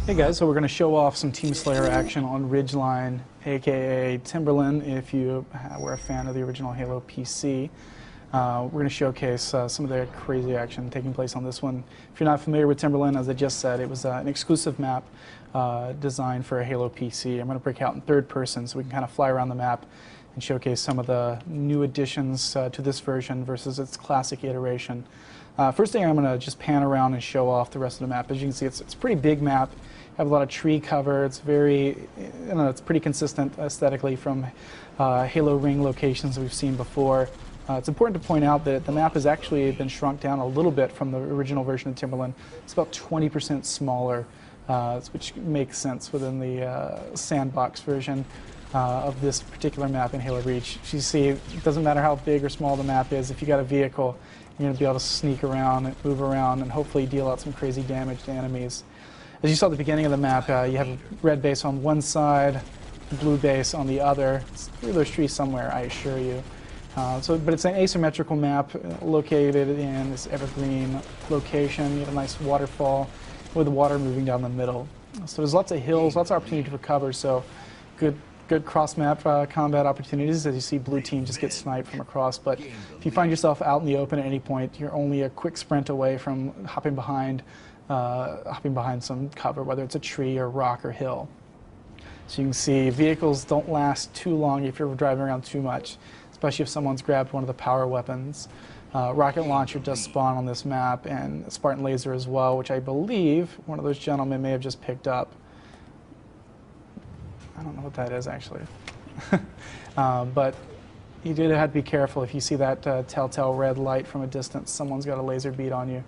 Hey guys, so we're going to show off some Team Slayer action on Ridgeline, aka Timberland, if you were a fan of the original Halo PC. We're going to showcase some of the crazy action taking place on this one. If you're not familiar with Timberland, as I just said, it was an exclusive map designed for a Halo PC. I'm going to break out in third person so we can kind of fly around the map and showcase some of the new additions to this version versus its classic iteration. First thing, I'm going to just pan around and show off the rest of the map. As you can see, it's a pretty big map. Have a lot of tree cover. It's it's pretty consistent aesthetically from Halo Ring locations we've seen before. It's important to point out that the map has actually been shrunk down a little bit from the original version of Timberland. It's about 20% smaller, which makes sense within the sandbox version of this particular map in Halo Reach. As you see, it doesn't matter how big or small the map is. If you got a vehicle, you're going to be able to sneak around and move around and hopefully deal out some crazy damage to enemies. As you saw at the beginning of the map, you have a red base on one side, blue base on the other. It's through those trees somewhere, I assure you. But it's an asymmetrical map located in this evergreen location. You have a nice waterfall with the water moving down the middle. So there's lots of hills, lots of opportunity for cover, so good cross-map combat opportunities. As you see, blue team just gets sniped from across, but if you find yourself out in the open at any point, you're only a quick sprint away from hopping behind some cover, whether it's a tree or rock or hill. So you can see vehicles don't last too long if you're driving around too much, especially if someone's grabbed one of the power weapons. Rocket launcher does spawn on this map, and Spartan laser as well, which I believe one of those gentlemen may have just picked up. I don't know what that is actually. But you did have to be careful. If you see that telltale red light from a distance, someone's got a laser bead on you.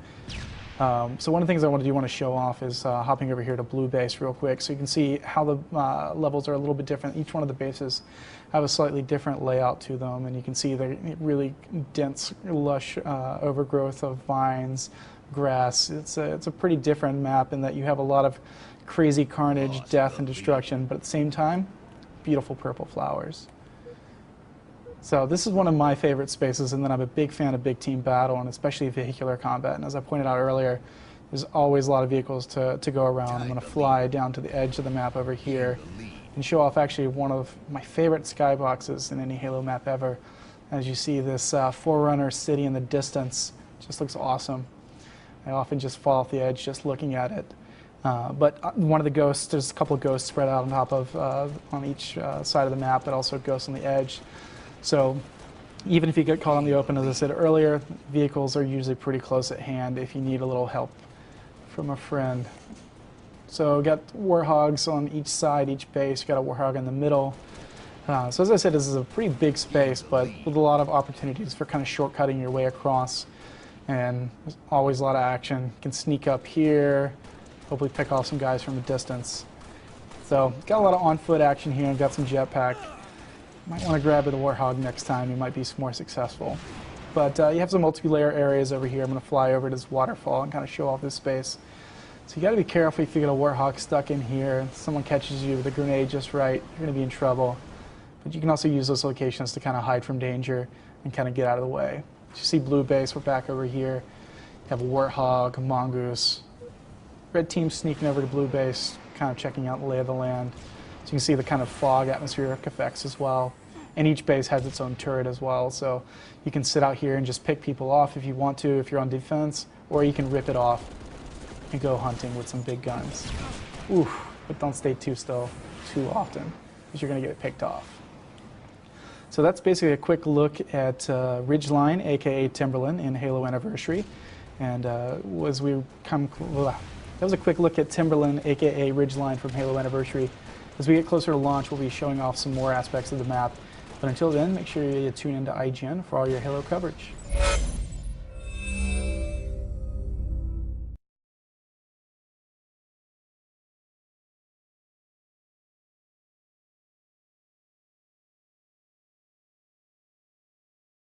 So one of the things I want to show off is hopping over here to blue base real quick, so you can see how the levels are a little bit different. Each one of the bases have a slightly different layout to them, and you can see the really dense, lush overgrowth of vines, grass. It's a pretty different map in that you have a lot of crazy carnage, death, and destruction, but at the same time, beautiful purple flowers. So this is one of my favorite spaces, and then I'm a big fan of big team battle, and especially vehicular combat. And as I pointed out earlier, there's always a lot of vehicles to go around. I'm going to fly down to the edge of the map over here and show off actually one of my favorite skyboxes in any Halo map ever. As you see, this Forerunner city in the distance just looks awesome. I often just fall off the edge just looking at it. But one of the ghosts, there's a couple of ghosts spread out on top of, on each side of the map, but also ghosts on the edge. So even if you get caught on the open, as I said earlier, vehicles are usually pretty close at hand if you need a little help from a friend. So got warhogs on each side, each base, got a warhog in the middle. So as I said, this is a pretty big space, but with a lot of opportunities for kind of shortcutting your way across. And there's always a lot of action. You can sneak up here, hopefully pick off some guys from a distance. So got a lot of on-foot action here, and got some jetpack. Might want to grab the warhog next time, you might be more successful. But you have some multi-layer areas over here. I'm going to fly over to this waterfall and kind of show off this space. So you got to be careful if you get a warhog stuck in here and someone catches you with a grenade just right, you're going to be in trouble. But you can also use those locations to kind of hide from danger and kind of get out of the way. As you see blue base, we're back over here. You have a warthog, a mongoose. Red team sneaking over to blue base, kind of checking out the lay of the land. So you can see the kind of fog atmospheric effects as well. And each base has its own turret as well, so you can sit out here and just pick people off if you want to, if you're on defense, or you can rip it off and go hunting with some big guns. Oof, but don't stay too still too often, because you're going to get picked off. So that's basically a quick look at Ridgeline, aka Timberland, in Halo Anniversary. And that was a quick look at Timberland, aka Ridgeline from Halo Anniversary. As we get closer to launch, we'll be showing off some more aspects of the map. But until then, make sure you tune into IGN for all your Halo coverage.